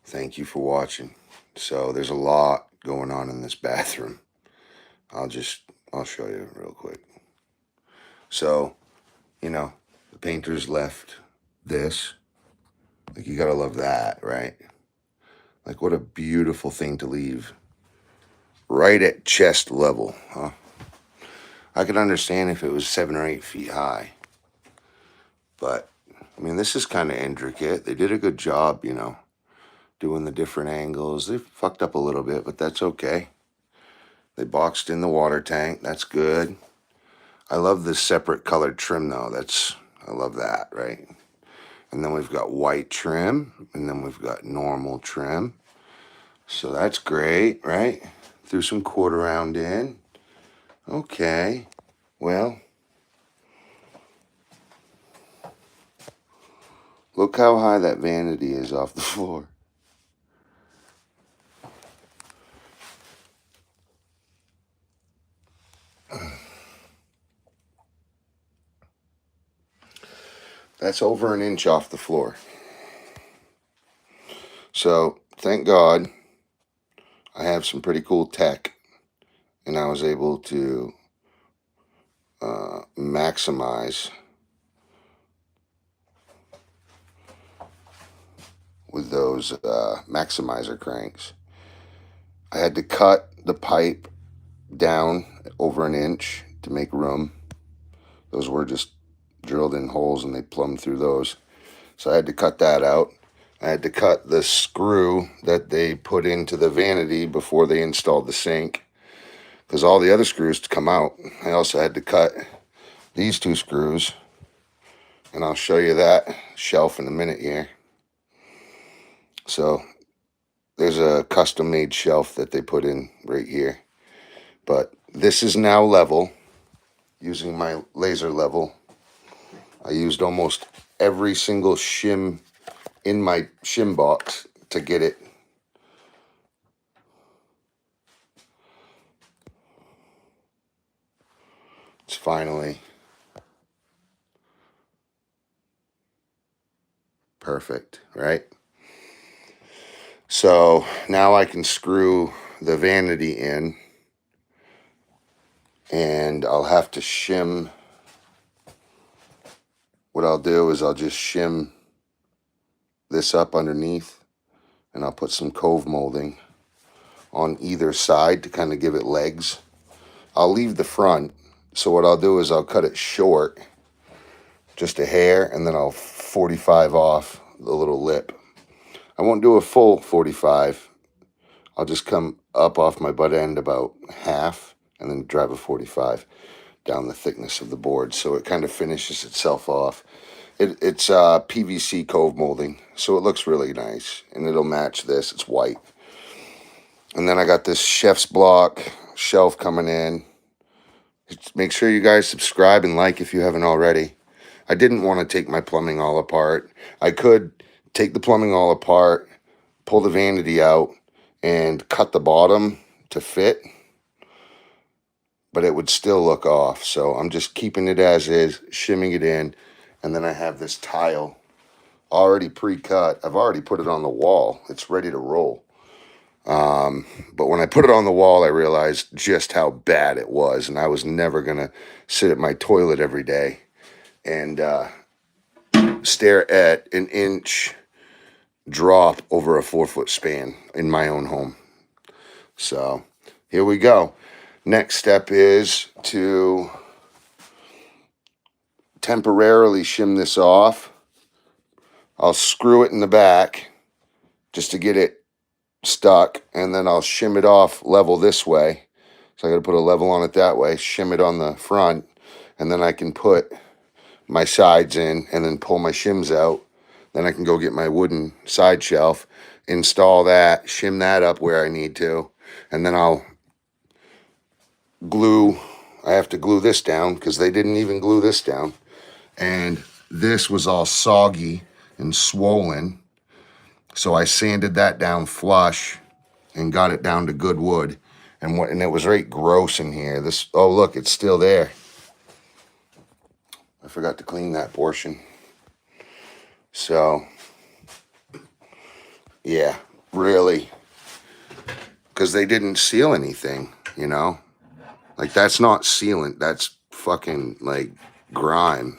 Thank you for watching. So there's a lot going on in this bathroom. I'll show you real quick. So, the painters left this. Like, you gotta love that, right? Like, what a beautiful thing to leave right at chest level, huh? I could understand if it was 7 or 8 feet high. But, I mean, this is kind of intricate. They did a good job, doing the different angles. They fucked up a little bit, but that's okay. They boxed in the water tank. That's good. I love this separate colored trim, though. I love that, right? And then we've got white trim, and then we've got normal trim. So that's great, right? Threw some quarter round in. Okay. Well, look how high that vanity is off the floor. That's over an inch off the floor. So thank God I have some pretty cool tech, and I was able to maximize with those maximizer cranks. I had to cut the pipe down over an inch to make room. Those were just drilled in holes and they plumbed through those. So I had to cut that out. I had to cut the screw that they put into the vanity before they installed the sink, because all the other screws to come out. I also had to cut these 2 screws, and I'll show you that shelf in a minute here. So there's a custom made shelf that they put in right here. But this is now level using my laser level. I used almost every single shim in my shim box to get it. It's finally perfect, right? So now I can screw the vanity in, and I'll have to shim. What I'll do is I'll just shim this up underneath, and I'll put some cove molding on either side to kind of give it legs. I'll leave the front, so what I'll do is I'll cut it short, just a hair, and then I'll 45 off the little lip. I won't do a full 45. I'll just come up off my butt end about half and then drive a 45 down the thickness of the board, so it kind of finishes itself off. It's PVC cove molding, so it looks really nice, and it'll match this. It's white. And then I got this chef's block shelf coming in. Make sure you guys subscribe and like if you haven't already. I didn't want to take my plumbing all apart. I could take the plumbing all apart, pull the vanity out, and cut the bottom to fit, but it would still look off. So I'm just keeping it as is, shimming it in, and then I have this tile already pre-cut. I've already put it on the wall. It's ready to roll. But when I put it on the wall, I realized just how bad it was, and I was never going to sit at my toilet every day and stare at an inch drop over a 4-foot span in my own home. So here we go. Next step is to temporarily shim this off. I'll screw it in the back just to get it stuck, and then I'll shim it off level this way. So I got to put a level on it that way, shim it on the front, and then I can put my sides in and then pull my shims out. Then I can go get my wooden side shelf, install that, shim that up where I need to, and then I'll glue. I have to glue this down because they didn't even glue this down. And this was all soggy and swollen. So I sanded that down flush and got it down to good wood. And it was right gross in here. Oh look, it's still there. I forgot to clean that portion. So yeah, really, because they didn't seal anything, you know? Like, that's not sealant. That's fucking, like, grime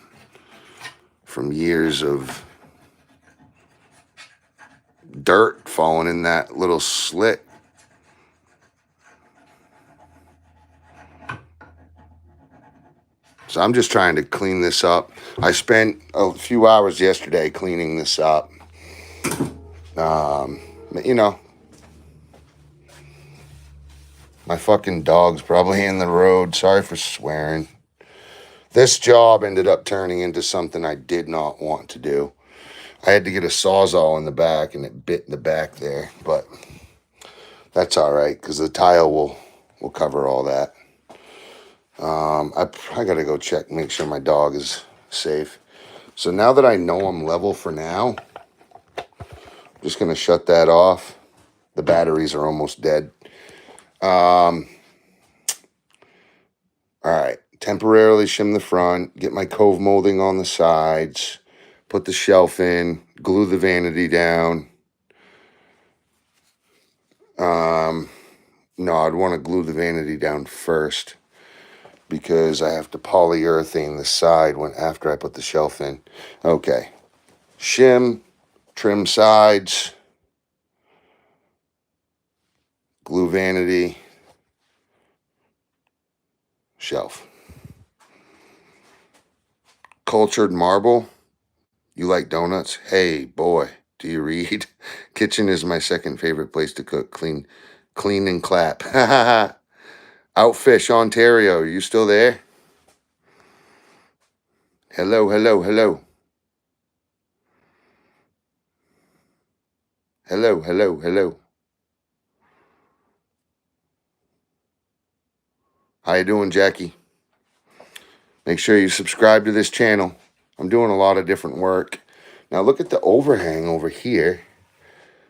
from years of dirt falling in that little slit. So I'm just trying to clean this up. I spent a few hours yesterday cleaning this up. You know, my fucking dog's probably in the road. Sorry for swearing. This job ended up turning into something I did not want to do. I had to get a Sawzall in the back, and it bit in the back there. But that's all right, because the tile will cover all that. I got to go check, make sure my dog is safe. So now that I know I'm level for now, I'm just going to shut that off. The batteries are almost dead. All right. Temporarily shim the front, get my cove molding on the sides, put the shelf in, glue the vanity down. No, I'd want to glue the vanity down first, because I have to polyurethane the side after I put the shelf in. Okay. Shim, trim sides, glue vanity, shelf. Cultured marble. You like donuts? Hey, boy, do you read? Kitchen is my second favorite place to cook. Clean and clap. Outfish, Ontario. Are you still there? Hello, hello, hello. Hello, hello, hello. How you doing, Jackie? Make sure you subscribe to this channel. I'm doing a lot of different work. Now look at the overhang over here.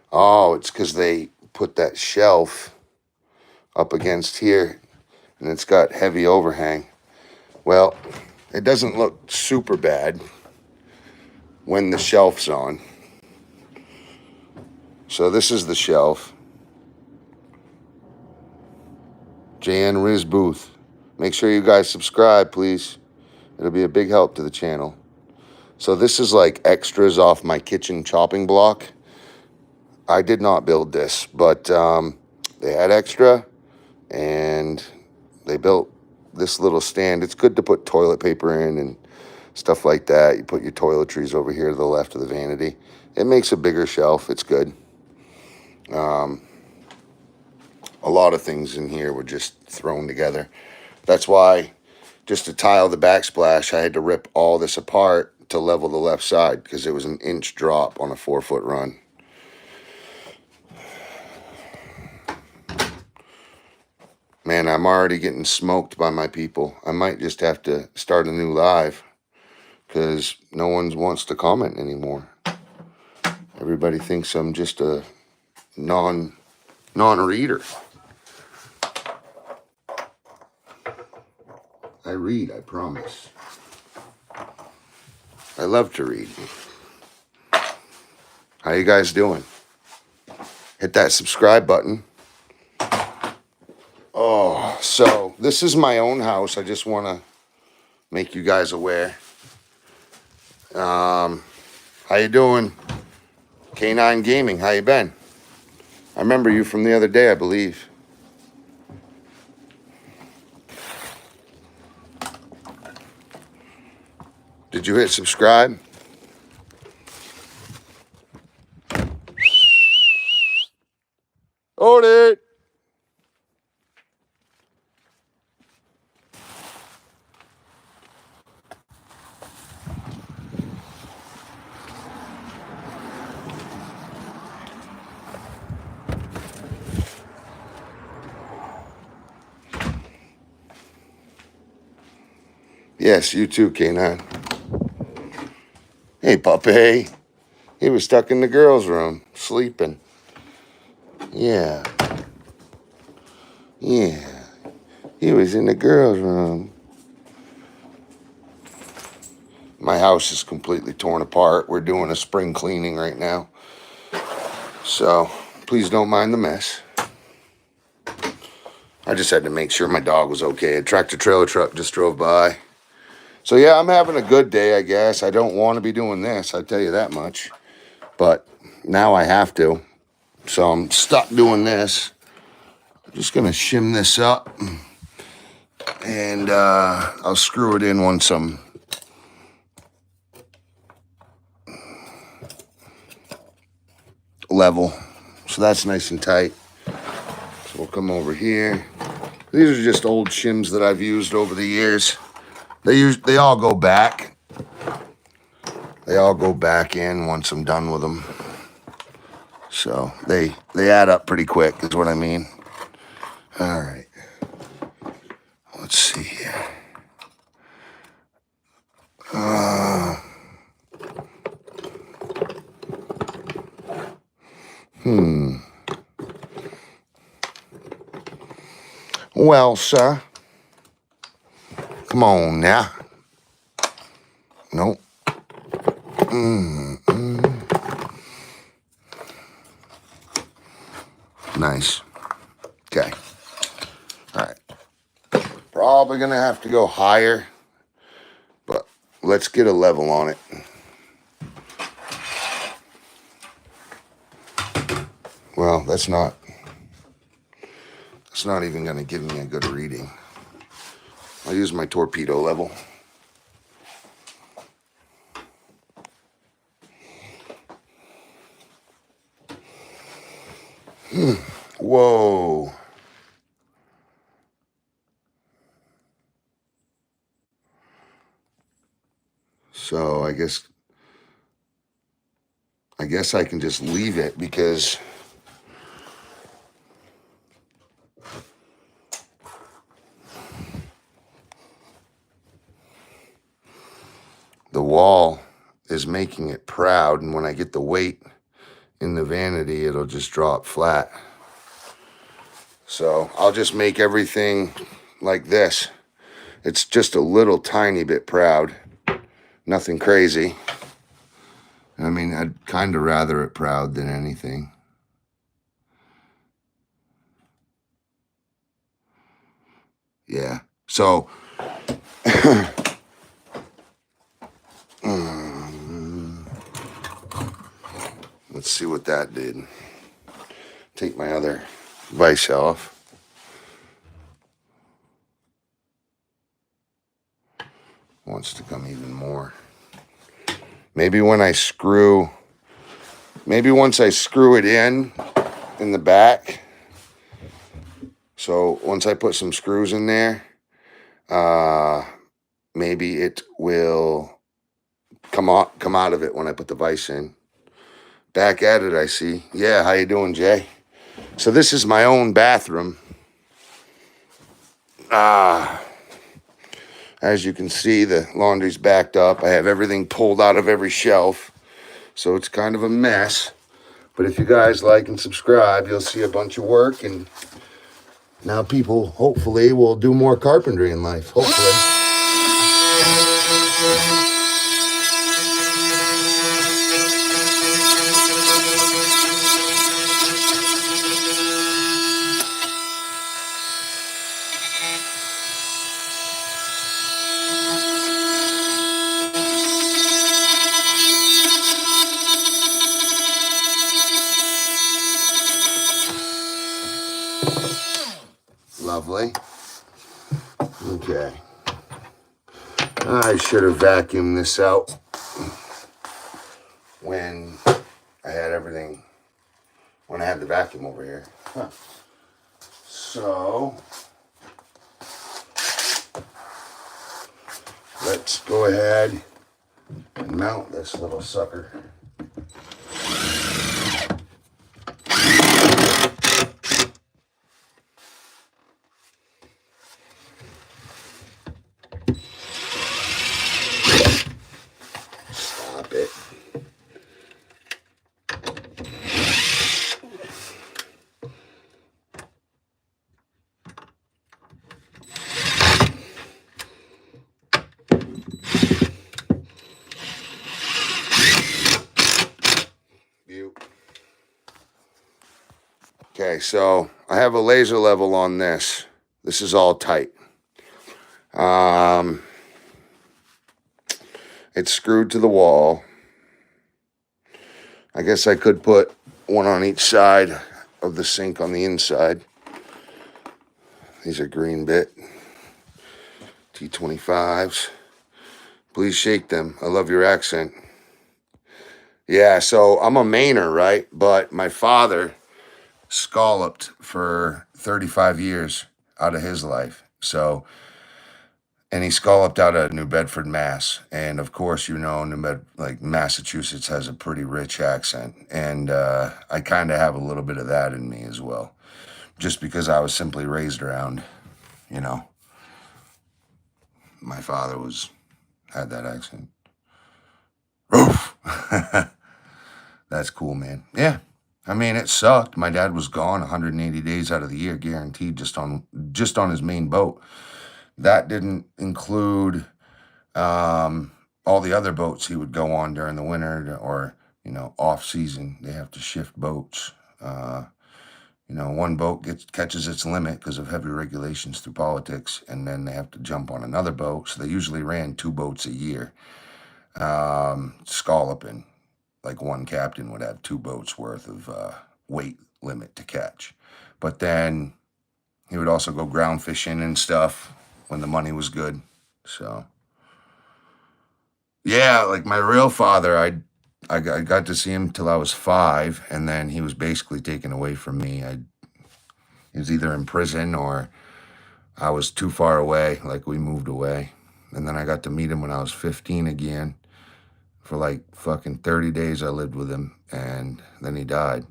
Oh, it's because they put that shelf up against here, and it's got heavy overhang. Well, it doesn't look super bad when the shelf's on. So this is the shelf. Jan Riz Booth. Make sure you guys subscribe, please. It'll be a big help to the channel. So this is like extras off my kitchen chopping block. I did not build this, but they had extra, and they built this little stand. It's good to put toilet paper in and stuff like that. You put your toiletries over here to the left of the vanity. It makes a bigger shelf. It's good. A lot of things in here were just thrown together. That's why, just to tile the backsplash, I had to rip all this apart to level the left side, because it was an inch drop on a 4-foot run. Man, I'm already getting smoked by my people. I might just have to start a new live, because no one wants to comment anymore. Everybody thinks I'm just a non-reader. I read, I promise. I love to read. How you guys doing? Hit that subscribe button. Oh, so this is my own house. I just want to make you guys aware. How you doing? K9 Gaming, how you been? I remember you from the other day, I believe. Did you hit subscribe? Hold it. Yes, you too, K9. Hey, puppy. He was stuck in the girls' room, sleeping. Yeah. Yeah. He was in the girls' room. My house is completely torn apart. We're doing a spring cleaning right now. So, Please don't mind the mess. I just had to make sure my dog was okay. A tractor trailer truck just drove by. So yeah, I'm having a good day, I guess. I don't want to be doing this, I tell you that much. But now I have to. So I'm stuck doing this. I'm just going to shim this up. And I'll screw it in once I'm level. So that's nice and tight. So we'll come over here. These are just old shims that I've used over the years. They all go back. They all go back in once I'm done with them. So they add up pretty quick is what I mean. All right. Let's see here. Well, sir. Come on now. Nope. Nice. Okay. All right. Probably going to have to go higher, but let's get a level on it. Well, that's not even going to give me a good reading. I'll use my torpedo level. Whoa. So I guess I can just leave it because the wall is making it proud, and when I get the weight in the vanity, it'll just drop flat. So I'll just make everything like this. It's just a little tiny bit proud. Nothing crazy. I mean, I'd kind of rather it proud than anything. Yeah. So let's see what that did. Take my other vise off. Wants to come even more. Maybe once I screw it in the back. So once I put some screws in there, maybe it will come out of it when I put the vise in. Back at it, I see. Yeah, how you doing, Jay? So this is my own bathroom. As you can see, the laundry's backed up. I have everything pulled out of every shelf. So it's kind of a mess. But if you guys like and subscribe, you'll see a bunch of work. And now people, hopefully, will do more carpentry in life. Hopefully. Lovely. Okay. I should have vacuumed this out when I had everything, when I had the vacuum over here. Huh. So, let's go ahead and mount this little sucker. Stop it. Okay, so I have a laser level on this. This is all tight. It's screwed to the wall. I guess I could put one on each side of the sink on the inside. These are green bit T25s. Please shake them. I love your accent. Yeah, so I'm a Mainer, right? But my father scalloped for 35 years out of his life. So, and he scalloped out of New Bedford, Mass. And of course, you know, Massachusetts has a pretty rich accent. And I kind of have a little bit of that in me as well. Just because I was simply raised around, you know, my father had that accent. Oof. That's cool, man. Yeah. I mean, it sucked. My dad was gone 180 days out of the year, guaranteed, just on his main boat. That didn't include all the other boats he would go on during the winter or, you know, off season. They have to shift boats. You know, one boat catches its limit because of heavy regulations through politics, and then they have to jump on another boat. So they usually ran 2 boats a year. Scalloping. Like one captain would have 2 boats worth of weight limit to catch. But then he would also go ground fishing and stuff when the money was good. So, yeah, like my real father, I got to see him till I was 5, and then he was basically taken away from me. He was either in prison or I was too far away, like we moved away. And then I got to meet him when I was 15 again. For like fucking 30 days I lived with him, and then he died.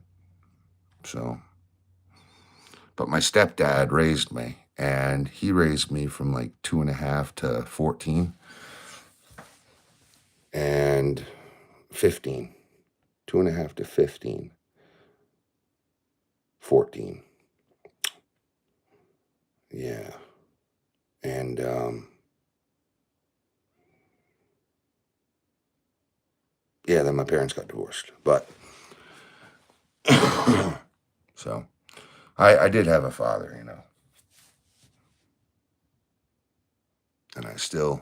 So, but my stepdad raised me, and he raised me from like 2.5 to 14 and 15. 2.5 to 15. 14. Yeah. And yeah, then my parents got divorced. But so I did have a father, you know. And I still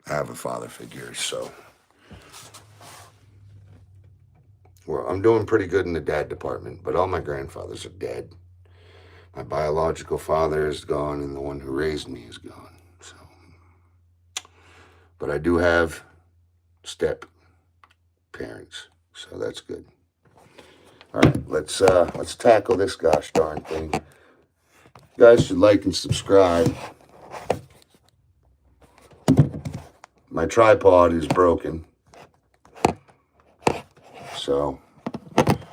have a father figure, so well, I'm doing pretty good in the dad department, but all my grandfathers are dead. My biological father is gone, and the one who raised me is gone. So, but I do have step parents, so that's good. All right, let's tackle this gosh darn thing. You guys should like and subscribe. My tripod is broken, so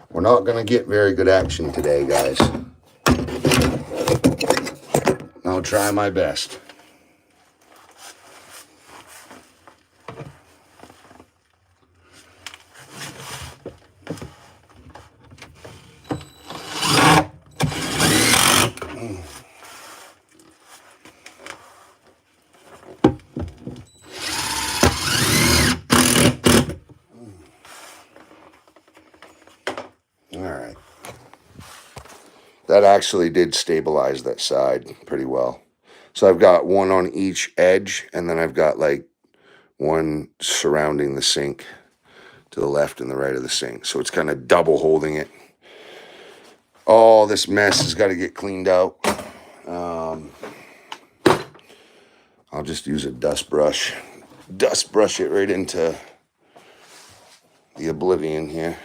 we're not going to get very good action today, guys. I'll try my best. All right. That actually did stabilize that side pretty well. So I've got one on each edge, and then I've got like one surrounding the sink to the left and the right of the sink. So it's kind of double holding it. All this mess has got to get cleaned out. I'll just use a dust brush. Dust brush it right into the oblivion here.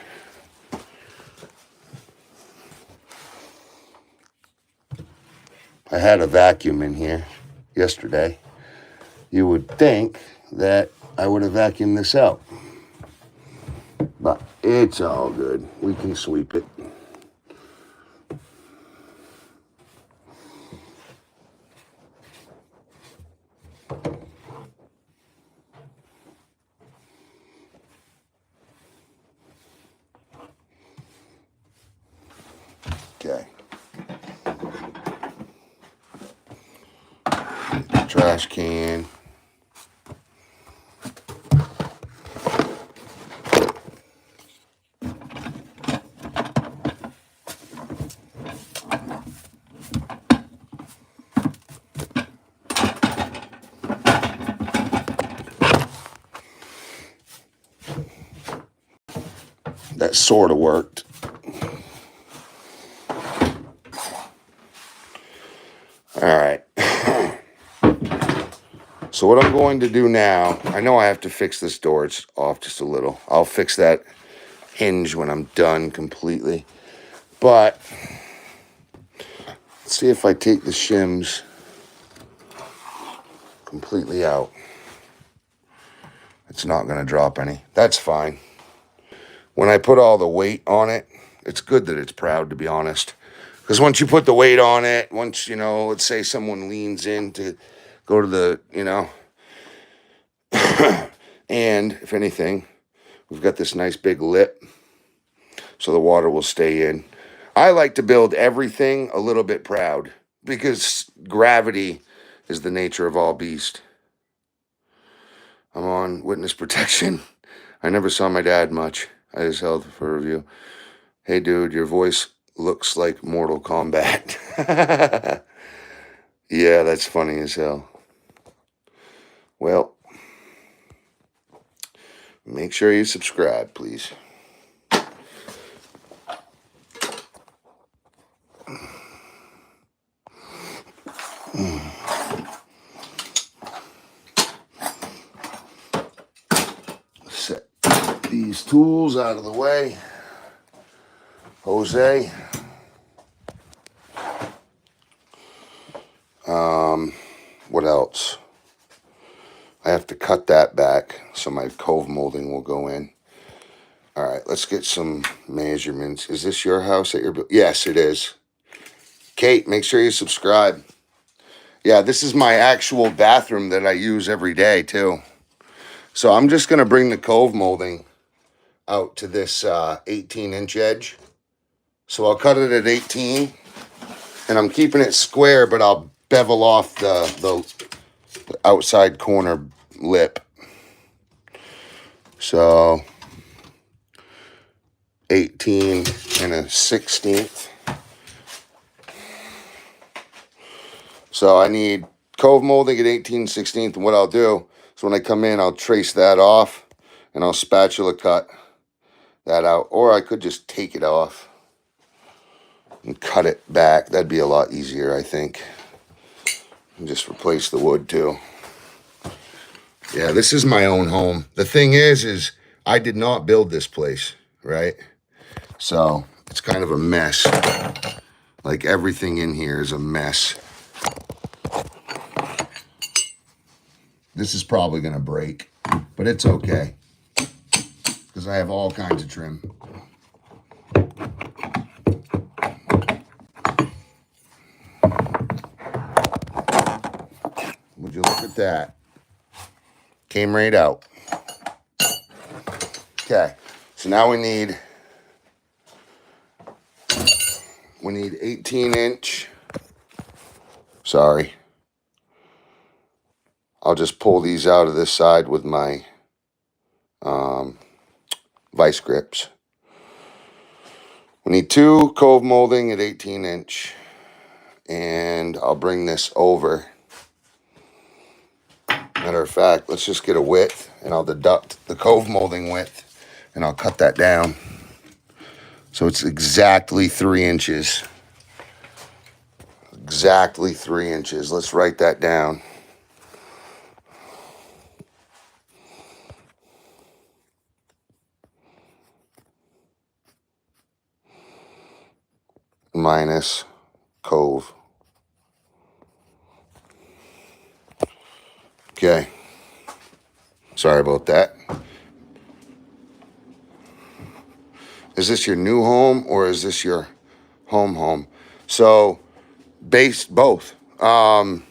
I had a vacuum in here yesterday. You would think that I would have vacuumed this out. But it's all good. We can sweep it. Okay. Trash can. sort of worked. All right. So what I'm going to do now, I know I have to fix this door. It's off just a little. I'll fix that hinge when I'm done completely. But let's see if I take the shims completely out. It's not going to drop any. That's fine. When I put all the weight on it, it's good that it's proud, to be honest. Because once you put the weight on it, once, you know, let's say someone leans in to go to the, you know, and if anything, we've got this nice big lip so the water will stay in. I like to build everything a little bit proud because gravity is the nature of all beast. I'm on witness protection. I never saw my dad much. I just held for review. Hey, dude, your voice looks like Mortal Kombat. Yeah, that's funny as hell. Well, make sure you subscribe, please. Set these tools out of the way. Jose. What else? I have to cut that back so my cove molding will go in. All right, let's get some measurements. Is this your house at your... Yes, it is. Kate, make sure you subscribe. Yeah, this is my actual bathroom that I use every day, too. So I'm just going to bring the cove molding out to this 18-inch edge. So I'll cut it at 18. And I'm keeping it square, but I'll bevel off the outside corner lip. So 18 and a 16th. So I need cove molding at 18/16. And what I'll do is when I come in, I'll trace that off and I'll spatula cut that out. Or I could just take it off and cut it back. That'd be a lot easier, I think. And just replace the wood too. Yeah, this is my own home. The thing is I did not build this place, right? So it's kind of a mess. Like everything in here is a mess. This is probably going to break, but it's okay because I have all kinds of trim. Would you look at that? Came right out. Okay, so now we need 18-inch. Sorry. I'll just pull these out of this side with my vice grips. We need 2 cove molding at 18-inch. And I'll bring this over. Matter of fact, let's just get a width and I'll deduct the cove molding width and I'll cut that down. So it's exactly 3 inches. Exactly 3 inches. Let's write that down. Minus cove. Okay. Sorry about that. Is this your new home or is this your home? So, both. I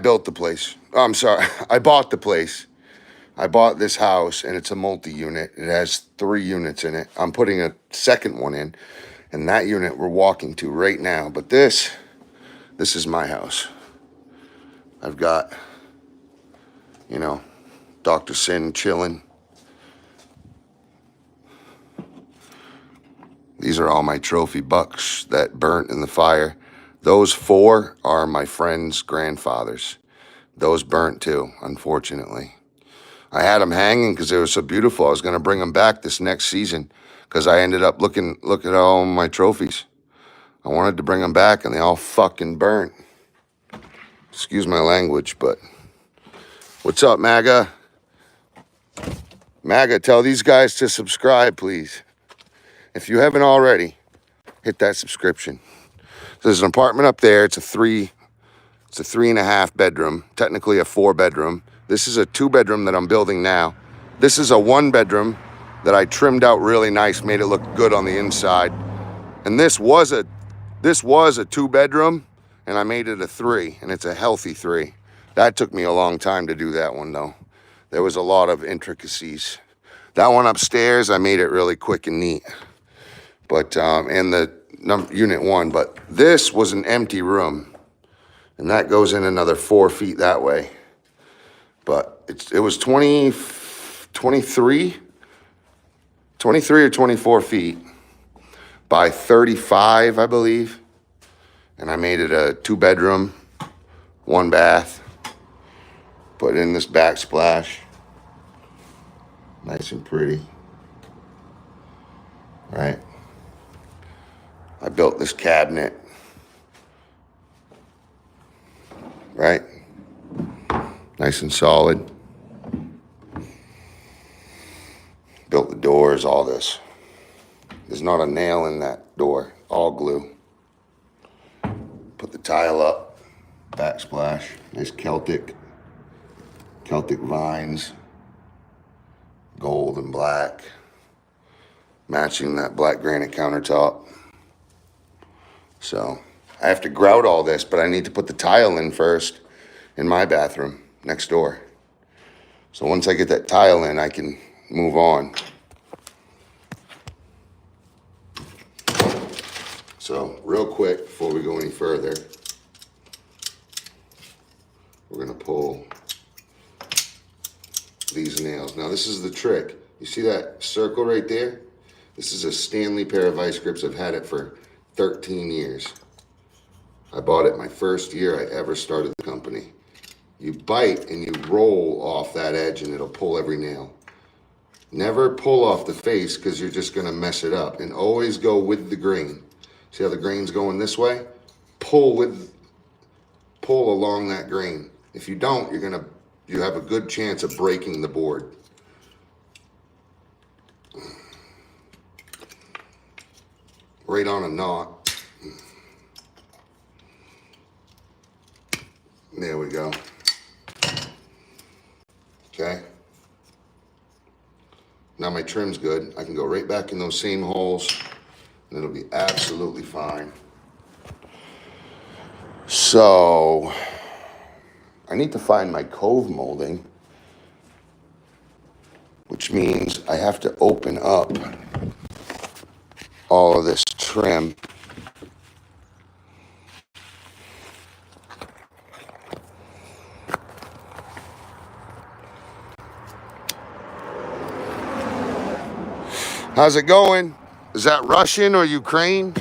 built the place. I'm sorry. I bought the place. I bought this house and it's a multi-unit. It has 3 units in it. I'm putting a second one in, and that unit we're walking to right now. But this is my house. I've got, you know, Dr. Sin chilling. These are all my trophy bucks that burnt in the fire. Those 4 are my friend's grandfathers. Those burnt too, unfortunately. I had them hanging because they were so beautiful. I was going to bring them back this next season because I ended up looking at all my trophies. I wanted to bring them back and they all fucking burnt. Excuse my language, but what's up, MAGA? MAGA, tell these guys to subscribe, please. If you haven't already, hit that subscription. There's an apartment up there. It's a 3.5 bedroom, technically a 4 bedroom. This is a 2 bedroom that I'm building now. This is a 1 bedroom that I trimmed out really nice, made it look good on the inside. And this was a 2 bedroom and I made it a 3, and it's a healthy 3. That took me a long time to do that one though. There was a lot of intricacies. That one upstairs, I made it really quick and neat. But, and the unit 1, but this was an empty room. And that goes in another 4 feet that way. But it was 23 or 24 feet by 35, I believe. And I made it a 2 bedroom, 1 bath. Put in this backsplash. Nice and pretty. Right? I built this cabinet. Right? Nice and solid. Built the doors, all this. There's not a nail in that door, all glue. Put the tile up, backsplash, nice Celtic vines, gold and black, matching that black granite countertop. So I have to grout all this, but I need to put the tile in first in my bathroom next door. So once I get that tile in, I can move on. So real quick, before we go any further, we're gonna pull these nails. Now this is the trick. You see that circle right there? This is a Stanley pair of vice grips. I've had it for 13 years. I bought it my first year I ever started the company. You bite and you roll off that edge and it'll pull every nail. Never pull off the face because you're just gonna mess it up, and always go with the grain. See how the grain's going this way? Pull along that grain. If you don't, you have a good chance of breaking the board. Right on a knot. There we go. Okay. Now my trim's good. I can go right back in those same holes and it'll be absolutely fine. So I need to find my cove molding, which means I have to open up all of this trim. How's it going? Is that Russian or Ukraine?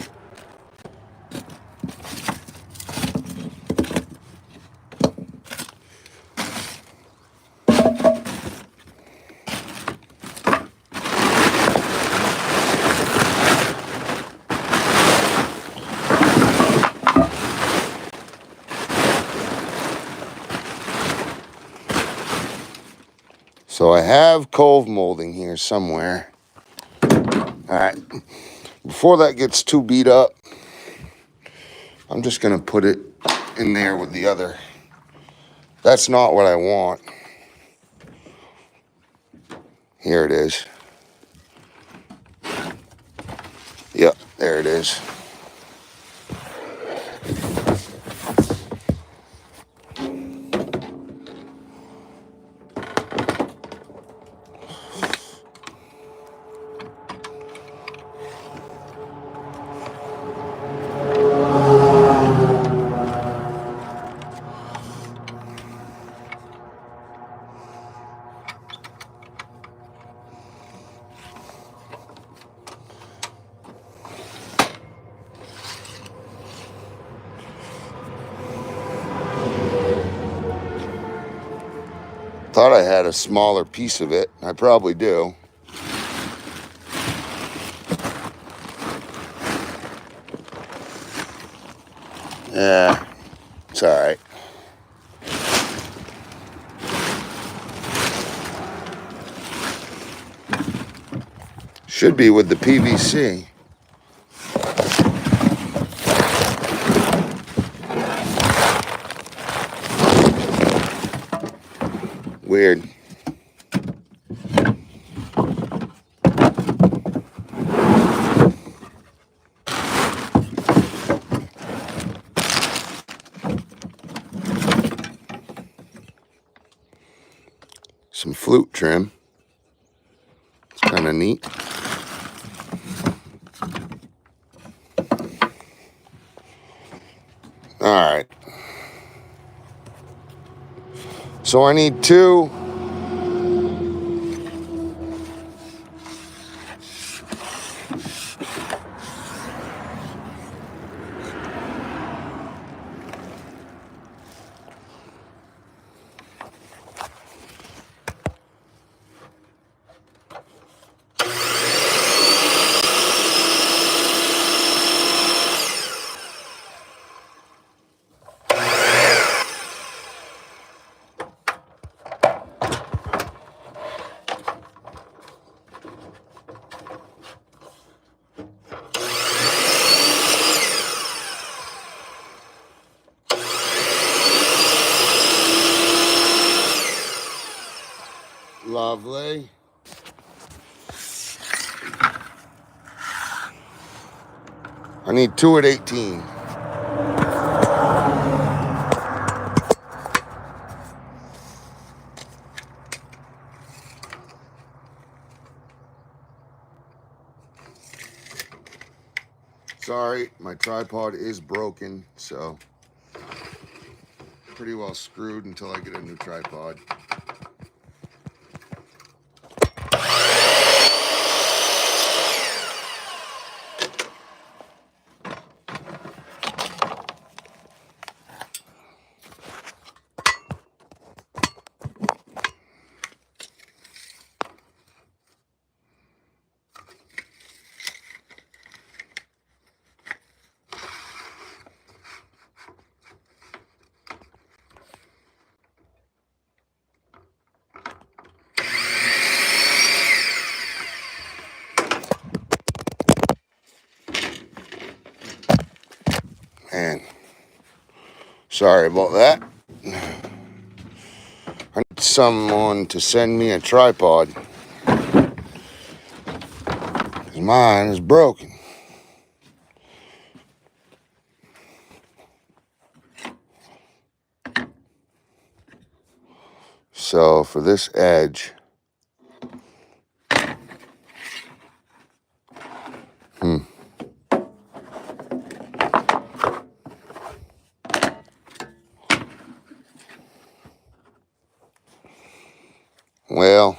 So I have cove molding here somewhere. All right, before that gets too beat up, I'm just gonna put it in there with the other. That's not what I want. Here it is. Yep, there it is. thought I had a smaller piece of it. I probably do. Yeah, it's all right. Should be with the PVC. Weird. Some flute trim. It's kind of neat. All right. So I need two. Lovely. I need two at 18. Sorry, my tripod is broken, so pretty well screwed until I get a new tripod. Man, sorry about that. I need someone to send me a tripod. Mine is broken. So for this edge, well,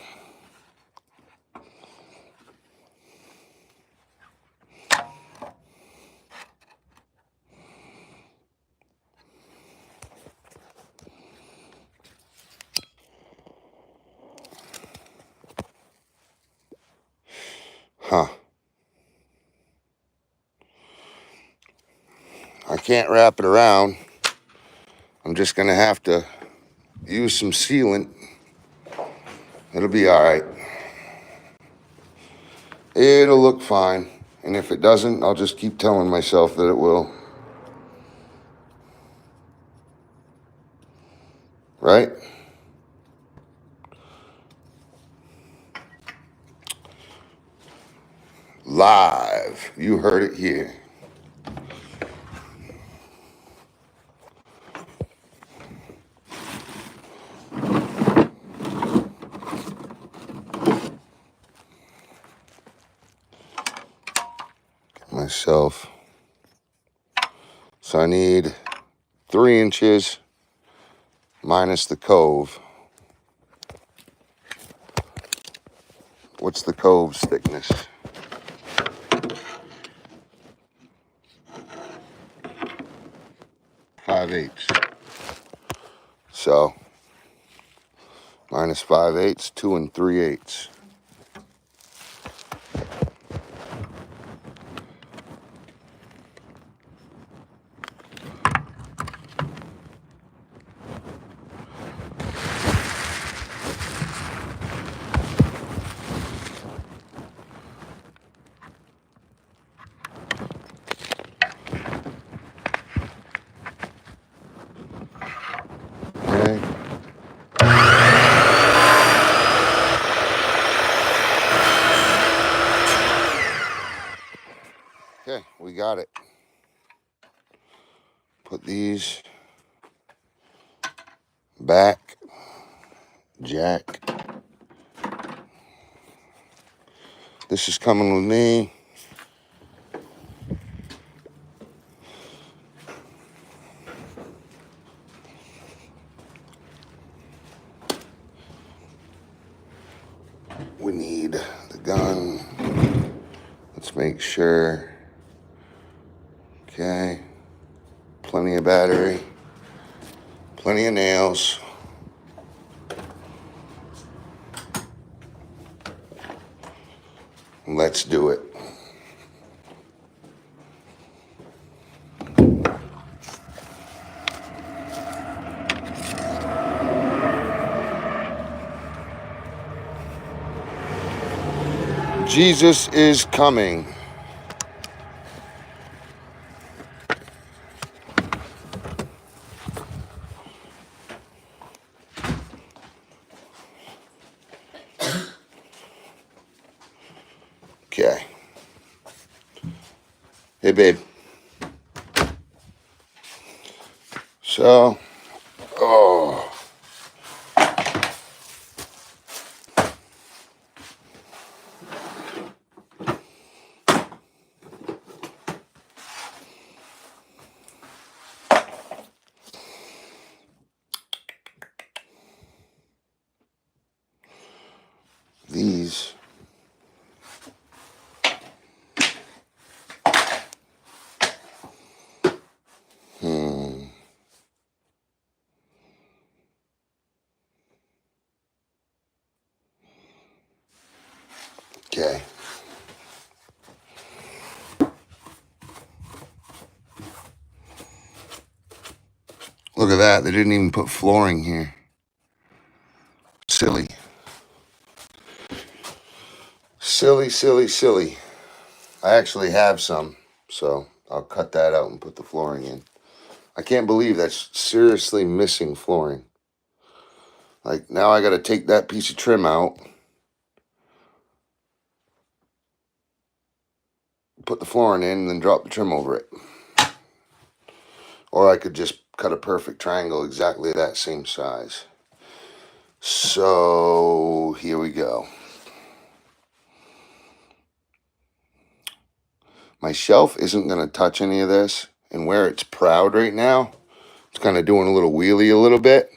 I can't wrap it around. I'm just gonna have to use some sealant. It'll be all right. It'll look fine. And if it doesn't, I'll just keep telling myself that it will. Right? Live. You heard it here. Get myself. So I need 3 inches minus the cove. What's the cove's thickness? 5/8. So -5/8, 2 3/8. Okay. Okay, we got it. Put these back, jack. This is coming with me. We need the gun. Let's make sure. Okay. Plenty of battery. Plenty of nails. Let's do it. Jesus is coming. Okay. Hey, babe. So, oh. These. Okay. Look at that. They didn't even put flooring here. Silly. Silly, silly, silly. I actually have some, so I'll cut that out and put the flooring in. I can't believe that's seriously missing flooring. Like, now I got to take that piece of trim out, put the flooring in, and then drop the trim over it. Or I could just cut a perfect triangle exactly that same size. So, here we go. My shelf isn't going to touch any of this. And where it's proud right now, it's kind of doing a little wheelie a little bit.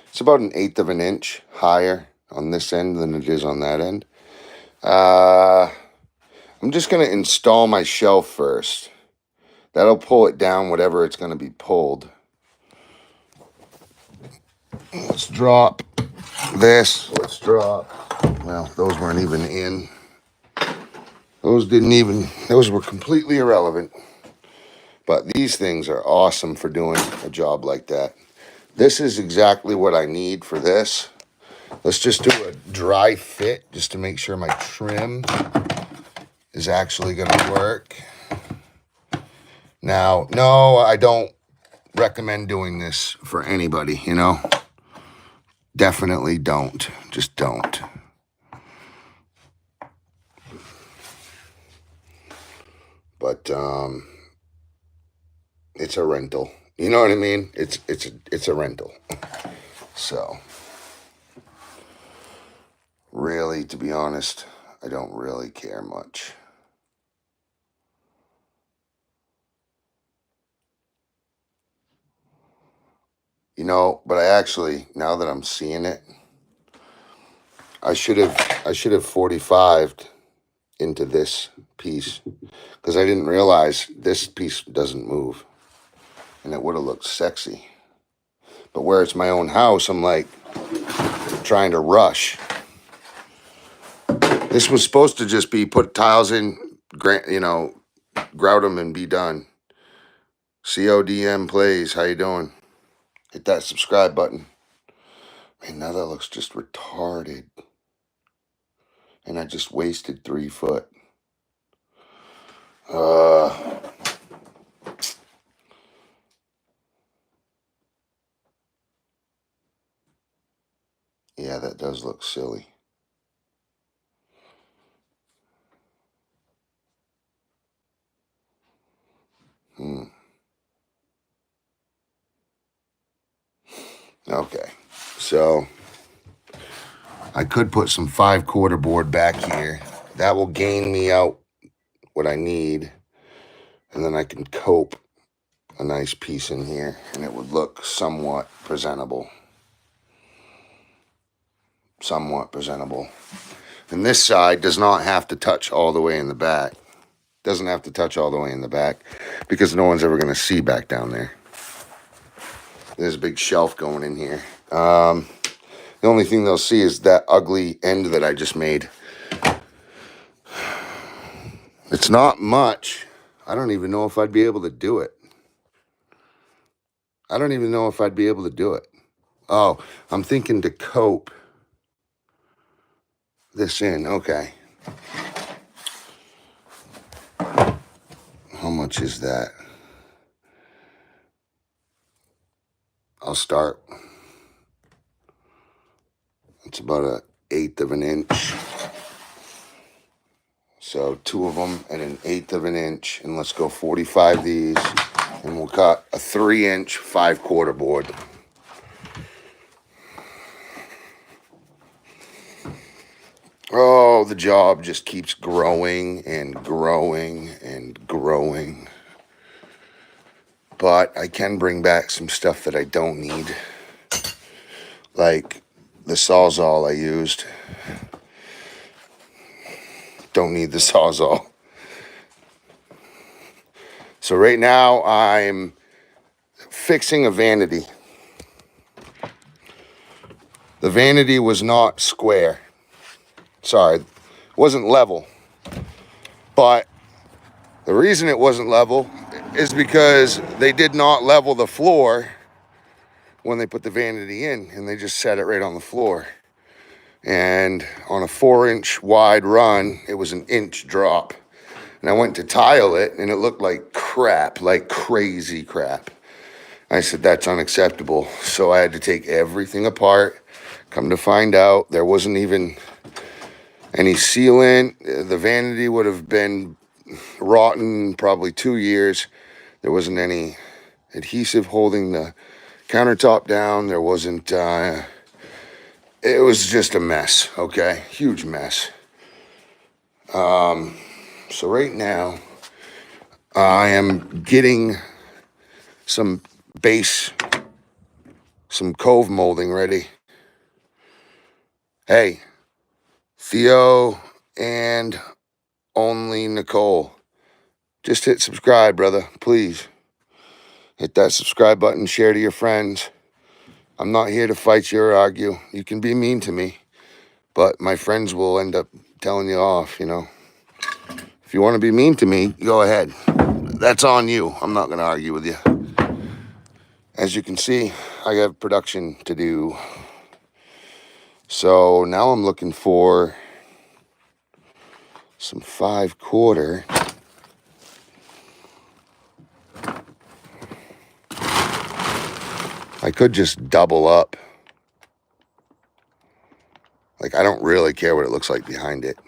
It's about 1/8 of an inch higher on this end than it is on that end. I'm just going to install my shelf first. That'll pull it down, whatever it's going to be pulled. Let's drop this. Let's drop. Well, those weren't even in. Those were completely irrelevant. But these things are awesome for doing a job like that. This is exactly what I need for this. Let's just do a dry fit just to make sure my trim is actually going to work. Now, no, I don't recommend doing this for anybody, you know. Definitely don't. Just don't. But it's a rental. You know what I mean? It's a rental. So, really, to be honest, I don't really care much. You know, but I actually, now that I'm seeing it, I should have 45'd into this piece because I didn't realize this piece doesn't move, and it would have looked sexy. But where it's my own house, I'm like, trying to rush. This was supposed to just be put tiles in, you know, grout them and be done. CODM plays. How you doing? Hit that subscribe button. Man, now that looks just retarded. And I just wasted 3 foot. Yeah, that does look silly. Okay, so I could put some 5/4 board back here. That will gain me out what I need. And then I can cope a nice piece in here and it would look somewhat presentable. Somewhat presentable. And this side does not have to touch all the way in the back. Doesn't have to touch all the way in the back because no one's ever going to see back down there. There's a big shelf going in here. The only thing they'll see is that ugly end that I just made. It's not much. I don't even know if I'd be able to do it. I don't even know if I'd be able to do it. Oh, I'm thinking to cope this in. Okay. How much is that? I'll start. It's about 1/8 of an inch. So 2 of them at 1/8 of an inch. And let's go 45 these. And we'll cut a 3-inch 5/4 board. Oh, the job just keeps growing and growing and growing. But I can bring back some stuff that I don't need. Like the Sawzall I used. Don't need the Sawzall. So right now I'm fixing a vanity. The vanity was not square. Sorry, it wasn't level. But the reason it wasn't level is because they did not level the floor when they put the vanity in, and they just set it right on the floor. And on a 4-inch wide run, it was an inch drop. And I went to tile it, and it looked like crap, like crazy crap. I said, that's unacceptable. So I had to take everything apart. Come to find out, there wasn't even any sealant. The vanity would have been rotten probably 2 years. There wasn't any adhesive holding the countertop down. There wasn't, it was just a mess, okay? Huge mess. So right now, I am getting some base, some cove molding ready. Hey, Theo and only Nicole, just hit subscribe, brother, please. Hit that subscribe button, share to your friends. I'm not here to fight you or argue. You can be mean to me, but my friends will end up telling you off, you know. If you want to be mean to me, go ahead. That's on you. I'm not going to argue with you. As you can see, I have production to do. So now I'm looking for some 5/4. I could just double up. Like, I don't really care what it looks like behind it.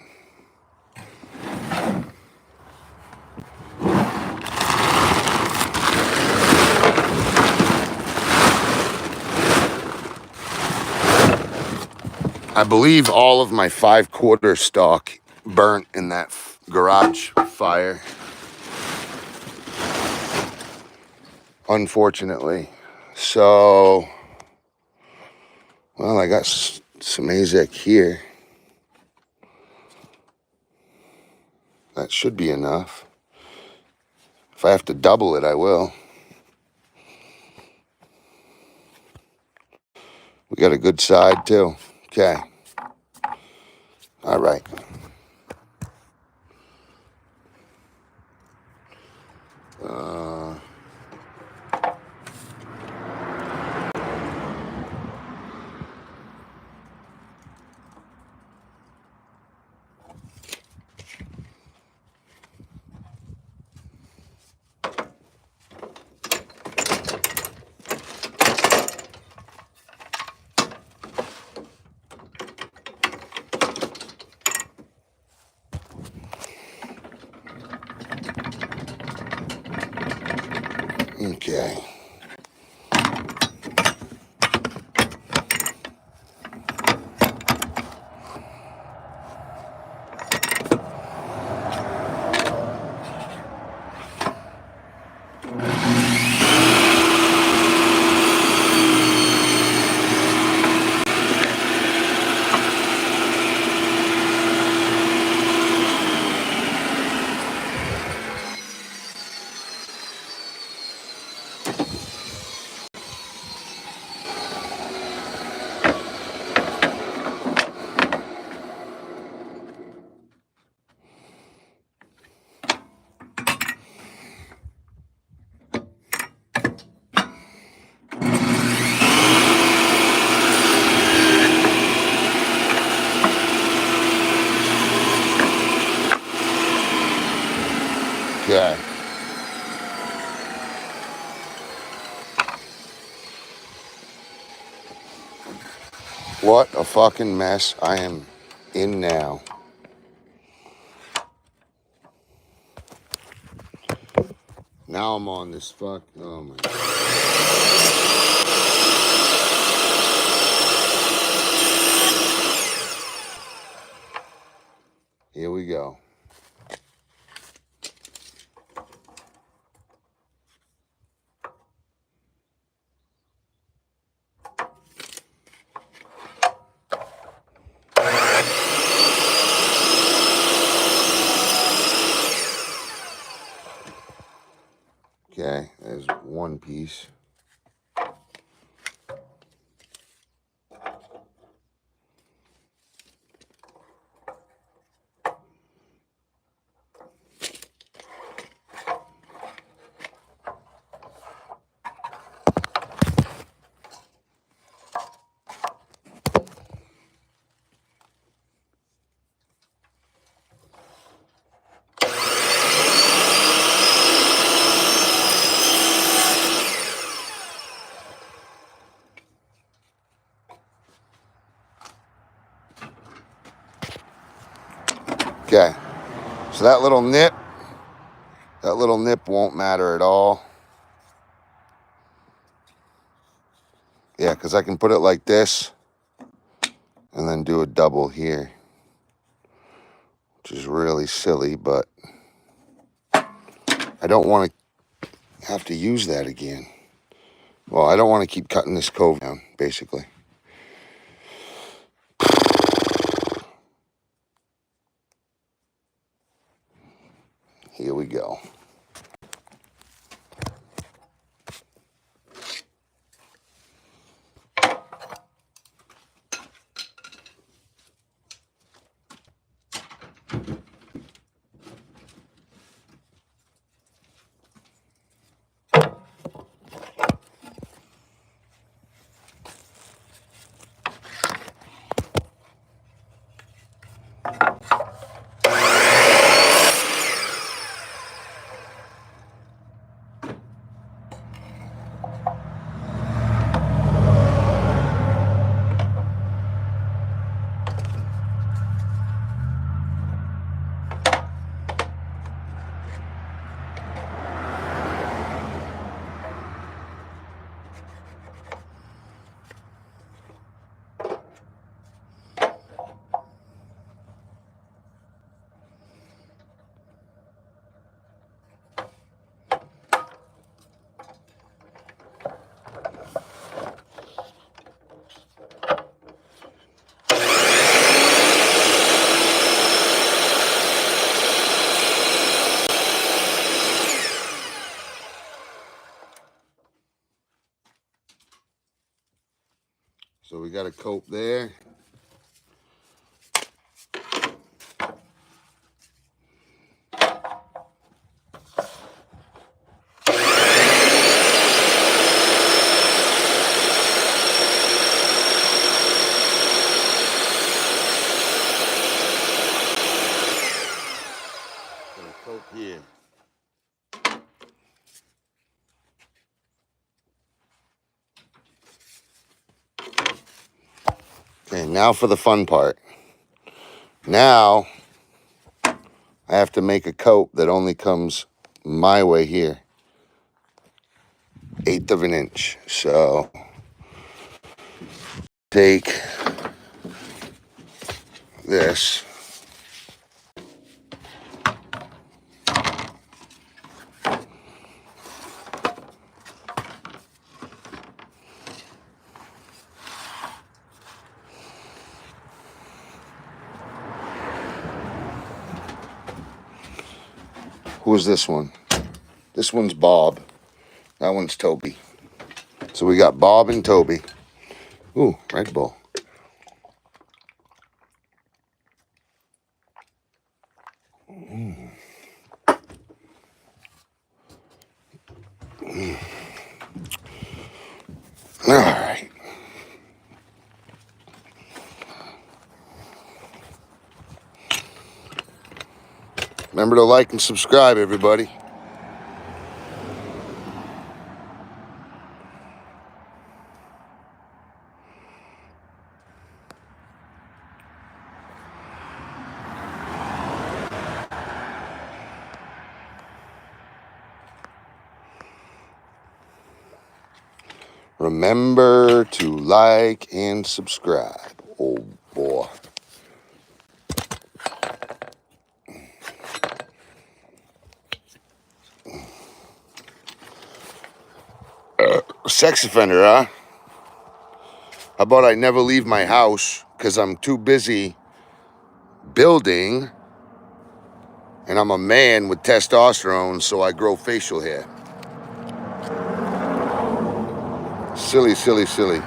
I believe all of my 5/4 stock burnt in that garage fire. Unfortunately. So, well, I got some AZEK here. That should be enough. If I have to double it, I will. We got a good side too. Okay. All right. Okay. Okay. What a fucking mess I am in now. Now I'm on this oh my God. Here we go. Okay, there's one piece. Okay, so that little nip won't matter at all. Yeah, because I can put it like this and then do a double here, which is really silly, but I don't want to have to use that again. Well, I don't want to keep cutting this cove down, basically. Here we go. So we got a coat there. And now for the fun part. Now I have to make a coat that only comes my way here. 1/8 of an inch. So take this. Who's this one? This one's Bob. That one's Toby. So we got Bob and Toby. Ooh, Red Bull. All right. Remember to like and subscribe, everybody. Remember to like and subscribe. Oh boy. Sex offender, huh? How about I never leave my house because I'm too busy building, and I'm a man with testosterone, so I grow facial hair. Silly, silly, silly.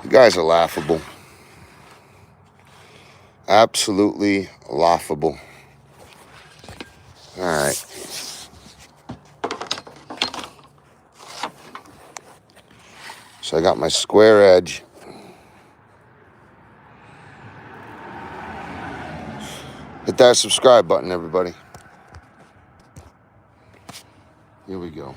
You guys are laughable. Absolutely laughable. All right. So I got my square edge. Hit that subscribe button, everybody. Here we go.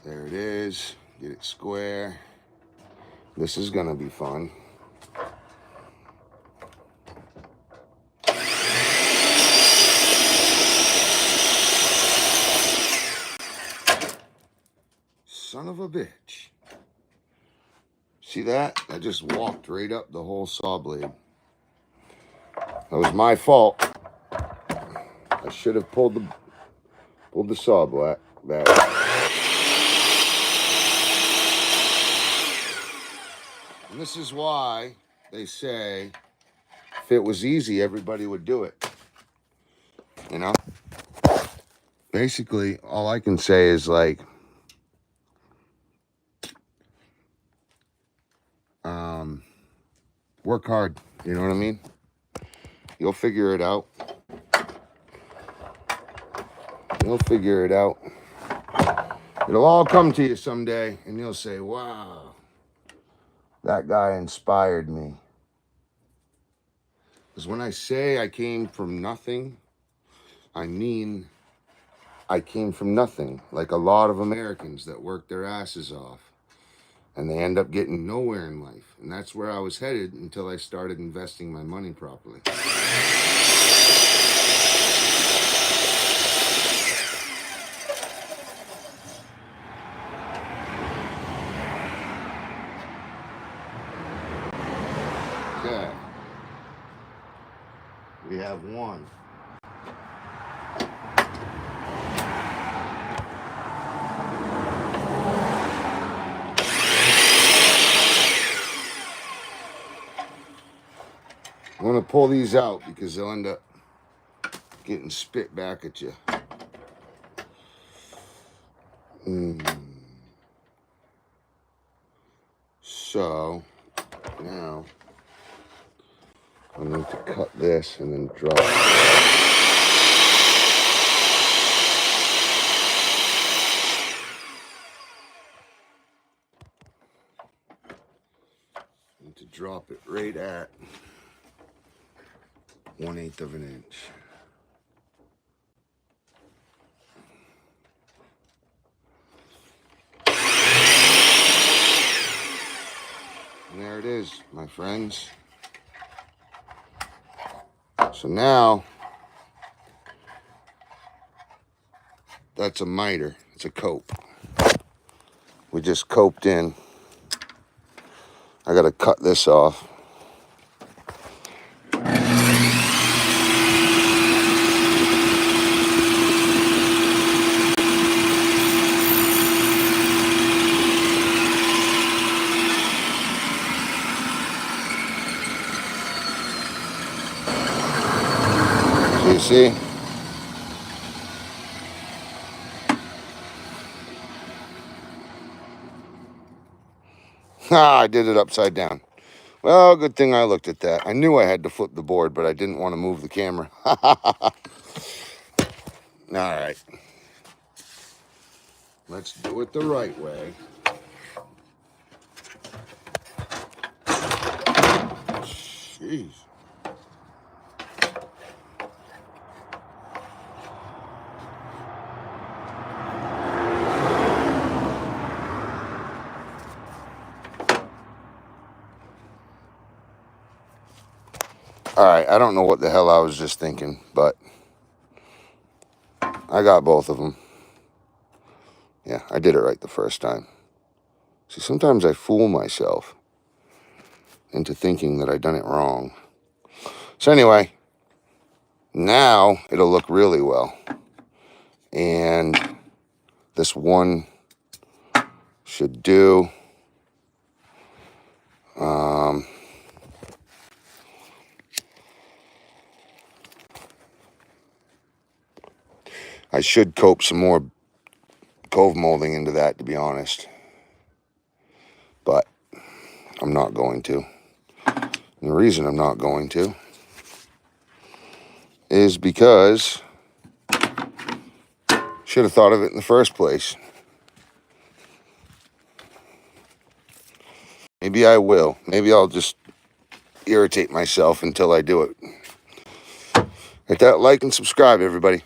There it is. Get it square. This is gonna be fun. Son of a bitch. See that? I just walked right up the whole saw blade. That was my fault. I should have pulled the saw back. And this is why they say if it was easy, everybody would do it. You know? Basically, all I can say is like, work hard. You know what I mean? You'll figure it out. You'll figure it out. It'll all come to you someday, and you'll say, wow, that guy inspired me. Because when I say I came from nothing, I mean I came from nothing. Like a lot of Americans that work their asses off, and they end up getting nowhere in life. And that's where I was headed until I started investing my money properly. Okay. We have one. I'm going to pull these out because they'll end up getting spit back at you. So, now, I need to cut this and then drop it. right at 1/8 of an inch. And there it is, my friends. So now, that's a miter. It's a cope. We just coped in. I gotta cut this off. So you see? I did it upside down. Well, good thing I looked at that. I knew I had to flip the board, but I didn't want to move the camera. All right. Let's do it the right way. Jeez. All right, I don't know what the hell I was just thinking, but I got both of them. Yeah, I did it right the first time. See, sometimes I fool myself into thinking that I done it wrong. So anyway, now it'll look really well. And this one should do. I should cope some more cove molding into that, to be honest. But I'm not going to. And the reason I'm not going to is because should have thought of it in the first place. Maybe I will. Maybe I'll just irritate myself until I do it. Hit that like and subscribe, everybody.